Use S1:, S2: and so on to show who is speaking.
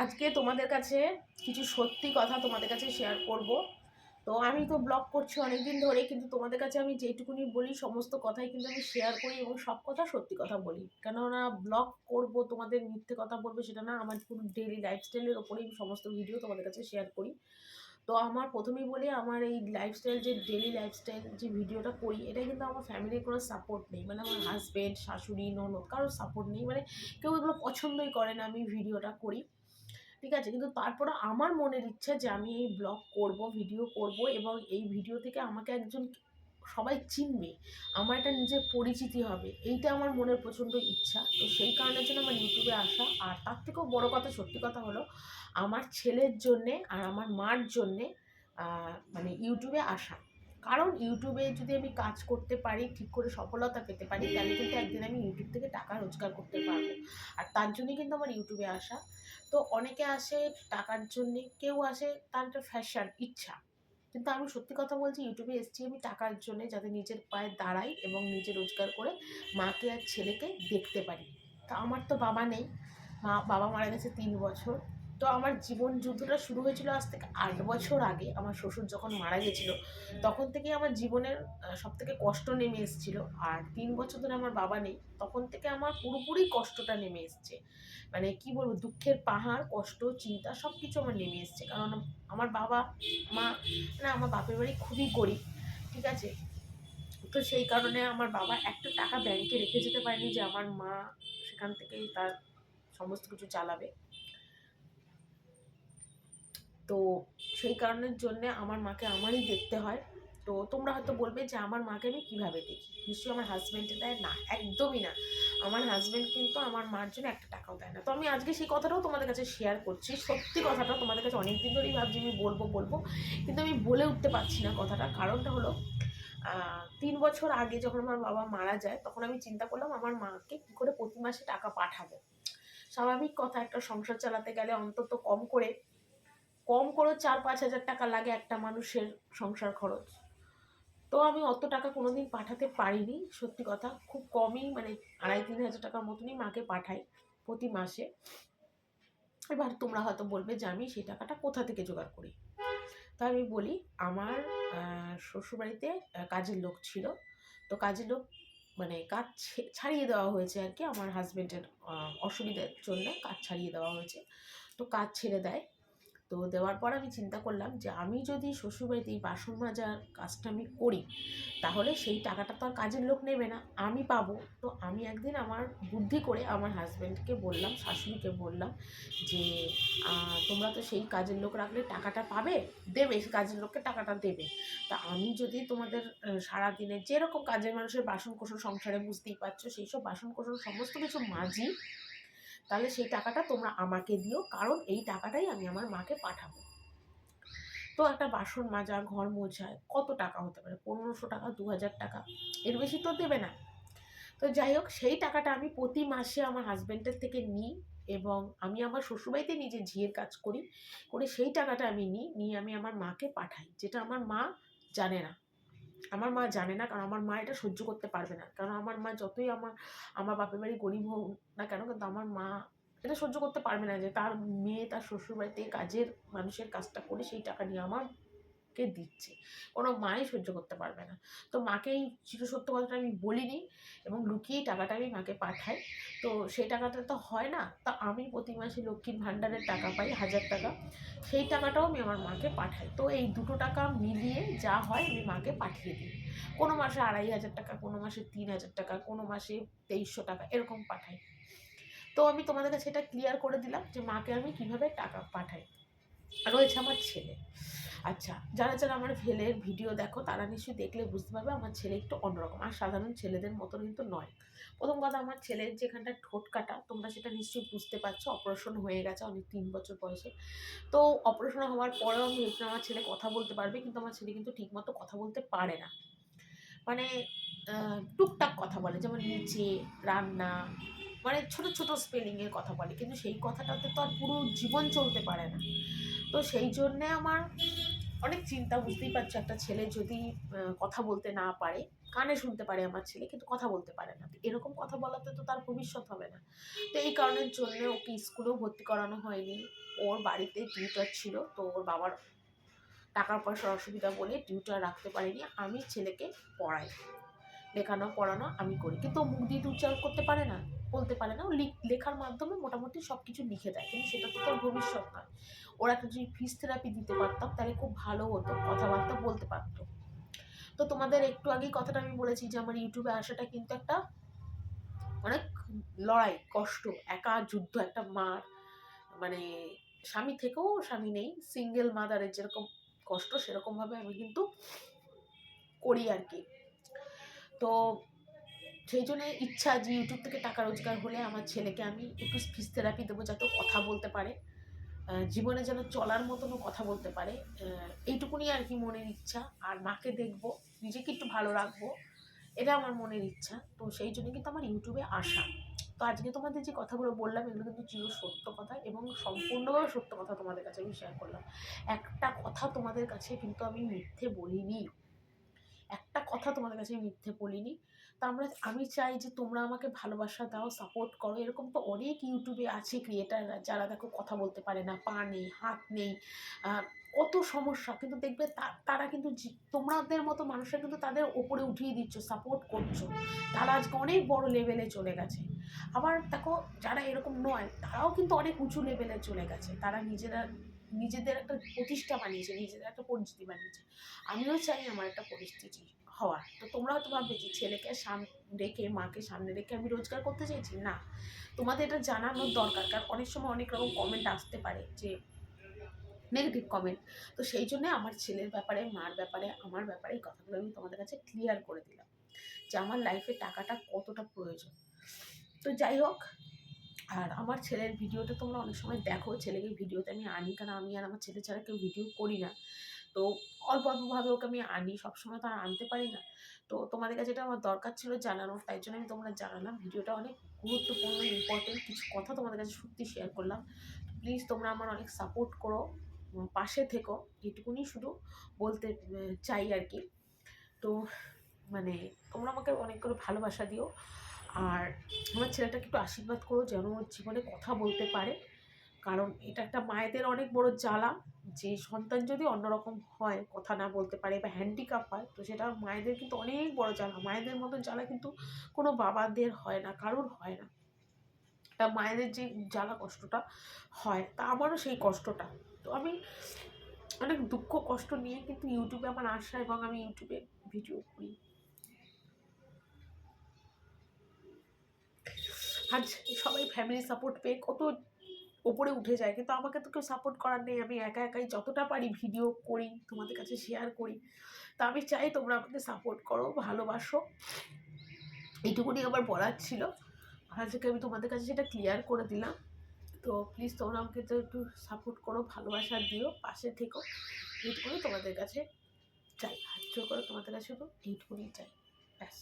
S1: আজকে তোমাদের কাছে কিছু সত্যি কথা তোমাদের কাছে শেয়ার করব। তো আমি তো ব্লগ করছি অনেকদিন ধরে, কিন্তু তোমাদের কাছে আমি যেটুকুনি বলি সমস্ত কথাই কিন্তু আমি শেয়ার করি এবং সব কথা সত্যি কথা বলি। কেননা ব্লগ করব তোমাদের মিথ্যে কথা বলবে সেটা না, আমার পুরো ডেইলি লাইফস্টাইলের ওপরেই সমস্ত ভিডিও তোমাদের কাছে শেয়ার করি। তো আমার প্রথমেই বলি, আমার এই লাইফস্টাইল যে ডেইলি লাইফস্টাইল যে ভিডিওটা করি, এটা কিন্তু আমার ফ্যামিলির কোনো সাপোর্ট নেই। মানে আমার হাজব্যান্ড, শাশুড়ি, ননদ কারোর সাপোর্ট নেই। মানে কেউ এগুলো পছন্দই করে না আমি ভিডিওটা করি, ঠিক আছে? কিন্তু তারপরে আমার মনের ইচ্ছা যে আমি এই ব্লগ করব, ভিডিও করব এবং এই ভিডিও থেকে আমাকে একজন সবাই চিনবে, আমার একটা নিজের পরিচিতি হবে, এইটা আমার মনের প্রচণ্ড ইচ্ছা। তো সেই কারণের জন্য আমার ইউটিউবে আসা। আর তার থেকেও বড় কথা, সত্যি কথা হলো, আমার ছেলের জন্যে আর আমার মার জন্যে মানে ইউটিউবে আসা। কারণ ইউটিউবে যদি আমি কাজ করতে পারি, ঠিক করে সফলতা পেতে পারি, তাহলে কিন্তু একদিন আমি ইউটিউব থেকে টাকা রোজগার করতে পারবো। আর তার জন্যই কিন্তু আমার ইউটিউবে আসা। তো অনেকে আসে টাকার জন্যে, কেউ আসে তার একটা ফ্যাশন ইচ্ছা। কিন্তু আমি সত্যি কথা বলছি, ইউটিউবে এসেছি আমি টাকার জন্যে, যাতে নিজের পায়ে দাঁড়াই এবং নিজে রোজগার করে মাকে আর ছেলেকে দেখতে পারি। তা আমার তো বাবা নেই, বাবা মারা গেছে 3 বছর। তো আমার জীবন যুদ্ধটা শুরু হয়েছিল আজ থেকে 8 বছর আগে, আমার শ্বশুর যখন মারা গেছিল তখন থেকেই আমার জীবনের সব থেকে কষ্ট নেমে এসেছিলো। আর 3 বছর ধরে আমার বাবা নেই, তখন থেকে আমার পুরোপুরি কষ্টটা নেমে এসছে। মানে কি বলবো, দুঃখের পাহাড়, কষ্ট, চিন্তা সব কিছু আমার নেমে এসছে। কারণ আমার বাবা মা, না আমার বাপের বাড়ি খুবই গরিব, ঠিক আছে? তো সেই কারণে আমার বাবা একটা টাকা ব্যাংকে রেখে যেতে পারেনি যে আমার মা সেখান থেকেই তার সমস্ত কিছু চালাবে। তো সেই কারণের জন্যে আমার মাকে আমারই দেখতে হয়। তো তোমরা হয়তো বলবে যে আমার মাকে আমি কীভাবে দেখি, নিশ্চয়ই আমার হাজব্যান্ডে দেয়? না, একদমই না। আমার হাজব্যান্ড কিন্তু আমার মার জন্য একটা টাকাও দেয় না। তো আমি আজকে সেই কথাটাও তোমাদের কাছে শেয়ার করছি, সত্যি কথাটা তোমাদের কাছে অনেক দিন ধরেই ভাবছি আমি বলবো বলবো, কিন্তু আমি বলে উঠতে পারছি না কথাটা। কারণটা হলো 3 বছর আগে যখন আমার বাবা মারা যায়, তখন আমি চিন্তা করলাম আমার মাকে কী করে প্রতি মাসে টাকা পাঠাবো। স্বাভাবিক কথা, একটা সংসার চালাতে গেলে অন্তত কম করে 4-5 হাজার টাকা লাগে একটা মানুষের সংসার খরচ। তো আমি অত টাকা কোনোদিন পাঠাতে পারিনি, সত্যি কথা। খুব কমই, মানে 2,500-3,000 টাকার মতনই মাকে পাঠাই প্রতি মাসে। এবার তোমরা হয়তো বলবে যে আমি সেই টাকাটা কোথা থেকে জোগাড় করি। তো আমি বলি, আমার শ্বশুরবাড়িতে কাজের লোক ছিল। তো কাজের লোক মানে কাজ ছাড়িয়ে দেওয়া হয়েছে আর কি, আমার হাজব্যান্ডের অসুবিধার জন্য কাজ ছাড়িয়ে দেওয়া হয়েছে। তো কাজ ছেড়ে দেয়। তো দেওয়ার পর আমি চিন্তা করলাম যে আমি যদি শ্বশুরবাড়িতে এই বাসন মাজার কাজটা আমি করি, তাহলে সেই টাকাটা তো আর কাজের লোক নেবে না, আমি পাবো। তো আমি একদিন আমার বুদ্ধি করে আমার হাজব্যান্ডকে বললাম, শাশুড়িকে বললাম যে তোমরা তো সেই কাজের লোক রাখলে টাকাটা পাবে, দেবে, কাজের লোককে টাকাটা দেবে। তা আমি যদি তোমাদের সারাদিনে যেরকম কাজের মানুষের বাসন কোসন সংসারে বুঝতেই পারছো, সেই সব বাসন কোসন সমস্ত কিছু মাজি, তাহলে সেই টাকাটা তোমরা আমাকে দিও, কারণ এই টাকাটাই আমি আমার মাকে পাঠাবো। তো একটা বাসন মাজা, ঘর মোছায় কত টাকা হতে পারে? 1,500 টাকা, 2,000 টাকা, এর বেশি তো দেবে না। তো যাই হোক, সেই টাকাটা আমি প্রতি মাসে আমার হাজব্যান্ডের থেকে নিই এবং আমি আমার শ্বশুরবাড়িতে নিজে ঝিয়ের কাজ করি, করে সেই টাকাটা আমি নিয়ে আমি আমার মাকে পাঠাই, যেটা আমার মা জানে না। আমার মা জানে না, কারণ আমার মা এটা সহ্য করতে পারবে না। কারণ আমার মা যতই আমার বাপের বাড়ি গরিব হোক না কেন, কিন্তু আমার মা এটা সহ্য করতে পারবে না যে তার মেয়ে তার শ্বশুরবাড়িতে কাজের মানুষের কাজটা করে সেই টাকা নিয়ে আমাকে দিচ্ছে। কোনো মাই সহ্য করতে পারবে না। তো মাকে এই চিরসত্য কথাটা আমি বলিনি এবং লুকিয়েই টাকাটা আমি মাকে পাঠাই। তো সেই টাকাটা তো হয় না। তা আমি প্রতি মাসে লক্ষ্মীর ভাণ্ডারের টাকা পাই 1,000 টাকা। সেই টাকাটাও আমি আমার মাকে পাঠাই। তো এই দুটো টাকা মিলিয়ে যা হয় আমি মাকে পাঠিয়ে দিই। কোনো মাসে 2,500 টাকা, কোনো মাসে 3,000 টাকা, কোনো মাসে 2,300 টাকা, এরকম পাঠাই। তো আমি তোমাদের কাছে এটা ক্লিয়ার করে দিলাম যে মাকে আমি কীভাবে টাকা পাঠাই। রয়েছে আমার ছেলে। আচ্ছা, যারা আমার ছেলের ভিডিও দেখো তারা নিশ্চয়ই দেখলে বুঝতে পারবে আমার ছেলে একটু অন্যরকম, আর সাধারণ ছেলেদের মতো কিন্তু নয়। প্রথম কথা, আমার ছেলের যেখানটা ঠোঁট কাটা, তোমরা সেটা নিশ্চয়ই বুঝতে পারছো, অপারেশন হয়ে গেছে অনেক 3 বছর বয়সে। তো অপারেশন হওয়ার পরেও আমি ভেবেছিলাম আমার ছেলে কথা বলতে পারবে, কিন্তু আমার ছেলে কিন্তু ঠিকমতো কথা বলতে পারে না। মানে টুকটাক কথা বলে, যেমন নিচে, রান্না, মানে ছোট ছোট স্পেলিংয়ের কথা বলে, কিন্তু সেই কথাটাতে তো আর পুরো জীবন চলতে পারে না। তো সেই জন্যে আমার অনেক চিন্তা, বুঝতেই পারছো একটা ছেলে যদি কথা বলতে না পারে, কানে শুনতে পারে আমার ছেলে, কিন্তু কথা বলতে পারে না। এরকম কথা বলাতে তো তার ভবিষ্যৎ হবে না। তো এই কারণের জন্য ওকে স্কুলেও ভর্তি করানো হয়নি। ওর বাড়িতে টিউটর ছিল, তো ওর বাবার টাকা পয়সার অসুবিধা বলে টিউটর রাখতে পারিনি। আমি ছেলেকে পড়াই, লেখানো পড়ানো আমি করি, কিন্তু ও মুখ দিয়ে উচ্চারণ করতে পারে না, বলতে পারে না। ও লেখার মাধ্যমে মোটামুটি সব কিছু লিখে দেয়, কিন্তু সেটা তো তোর ভবিষ্যৎ নয়। ওর একটা যদি ফিজ থেরাপি দিতে পারতাম তাহলে খুব ভালো হতো, কথাবার্তা বলতে পারতো। তো তোমাদের একটু আগেই কথাটা আমি বলেছি যে আমার ইউটিউবে আসাটা কিন্তু একটা অনেক লড়াই, কষ্ট, একা যুদ্ধ, একটা মার মানে স্বামী থেকেও স্বামী নেই, সিঙ্গেল মাদারের যেরকম কষ্ট সেরকম ভাবে আমি কিন্তু করি আর কি। তো সেই জন্য ইচ্ছা যে ইউটিউব থেকে টাকা রোজগার হলে আমার ছেলেকে আমি একটু স্পিচ থেরাপি দেবো, যাতে কথা বলতে পারে, জীবনে যেন চলার মতনও কথা বলতে পারে। এইটুকুনি আর কি মনের ইচ্ছা। আর মাকে দেখবো, নিজেকে একটু ভালো রাখবো, এটা আমার মনের ইচ্ছা। তো সেই জন্য কিন্তু আমার ইউটিউবে আসা। তো আজকে তোমাদের যে কথাগুলো বললাম এগুলো কিন্তু চির সত্য কথা, এবং সম্পূর্ণভাবে সত্য কথা তোমাদের কাছে আমি শেয়ার করলাম। একটা কথা তোমাদের কাছে কিন্তু আমি মিথ্যে বলিনি, একটা কথা তোমাদের কাছে মিথ্যে বলিনি। তা আমি চাই যে তোমরা আমাকে ভালোবাসা দাও, সাপোর্ট করো। এরকম তো অনেক ইউটিউবে আছে ক্রিয়েটাররা যারা দেখো কথা বলতে পারে না, পা নেই, হাত নেই, কত সমস্যা, কিন্তু দেখবে তারা কিন্তু তোমাদের মতো মানুষরা কিন্তু তাদের ওপরে উঠিয়ে দিচ্ছ, সাপোর্ট করছো, তারা আজকে অনেক বড় লেভেলে চলে গেছে। আবার দেখো যারা এরকম নয় তারাও কিন্তু অনেক উঁচু লেভেলে চলে গেছে, তারা নিজেদের একটা প্রতিষ্ঠা বানিয়েছে, নিজেদের একটা পরিচিতি বানিয়েছে। আমিও চাই আমার একটা পরিস্থিতি হওয়ার। তো তোমরা হয়তো ভাববে যে ছেলেকে সামনে রেখে, মাকে সামনে রেখে আমি রোজগার করতে চাইছি না। তোমাদের এটা জানানোর দরকার, কারণ অনেক সময় অনেক রকম কমেন্ট আসতে পারে, যে নেগেটিভ কমেন্ট। তো সেই জন্য আমার ছেলের ব্যাপারে, মার ব্যাপারে, আমার ব্যাপারে এই কথাগুলো আমি তোমাদের কাছে ক্লিয়ার করে দিলাম, যে আমার লাইফে টাকাটা কতটা প্রয়োজন। তো যাই হোক, আর আমার ছেলের ভিডিওটা তোমরা অনেক সময় দেখো, ছেলেকে ভিডিওতে আমি আনি, কারণ আমি আর আমার ছেলে ছাড়া কেউ ভিডিও করি না। তো অল্প অল্পভাবে ওকে আমি আনি, সবসময় তো আর আনতে পারি না। তো তোমাদের কাছে এটা আমার দরকার ছিল জানানোর, তাই জন্য আমি তোমরা জানালাম। ভিডিওটা অনেক গুরুত্বপূর্ণ, ইম্পর্টেন্ট কিছু কথা তোমাদের কাছে সত্যি শেয়ার করলাম। প্লিজ তোমরা আমার অনেক সাপোর্ট করো, পাশে থেকো, এটুকুনি শুধু বলতে চাই আর কি। তো মানে তোমরা আমাকে অনেক করে ভালোবাসা দিও, আর আমার ছেলেটাকে একটু আশীর্বাদ করো যেন ওর জীবনে কথা বলতে পারে, কারণ এটা একটা মায়েদের অনেক বড় জ্বালা, যে সন্তান যদি অন্যরকম হয়, কথা না বলতে পারে বা হ্যান্ডিক্যাপ হয়, তো সেটা মায়েদের কিন্তু অনেক বড় জ্বালা। মায়েদের মতো জ্বালা কিন্তু কোনো বাবাদের হয় না, কারোর হয় না। তা মায়েদের যে জ্বালা কষ্টটা হয়, তা আমারও সেই কষ্টটা। তো আমি অনেক দুঃখ কষ্ট নিয়ে কিন্তু ইউটিউবে আমার আসা, এবং আমি ইউটিউবে ভিডিও করি। আজ সবাই ফ্যামিলি সাপোর্ট পেয়ে কত ওপরে উঠে যায়, কিন্তু আমাকে তো কেউ সাপোর্ট করার নেই। আমি একা একাই যতটা পারি ভিডিও করি, তোমাদের কাছে শেয়ার করি। তা আমি চাই তোমরা আমাকে সাপোর্ট করো, ভালোবাসো, এইটুকুনি আমার বলার ছিল। আজকে আমি তোমাদের কাছে সেটা ক্লিয়ার করে দিলাম। তো প্লিজ তোমরা আমাকে তো একটু সাপোর্ট করো, ভালোবাসা দিও, পাশে থেকো, এইটুকুনি তোমাদের কাছে চাই, হাত জোর করে তোমাদের কাছে শুধু এইটুকুনি চাই, ব্যাস।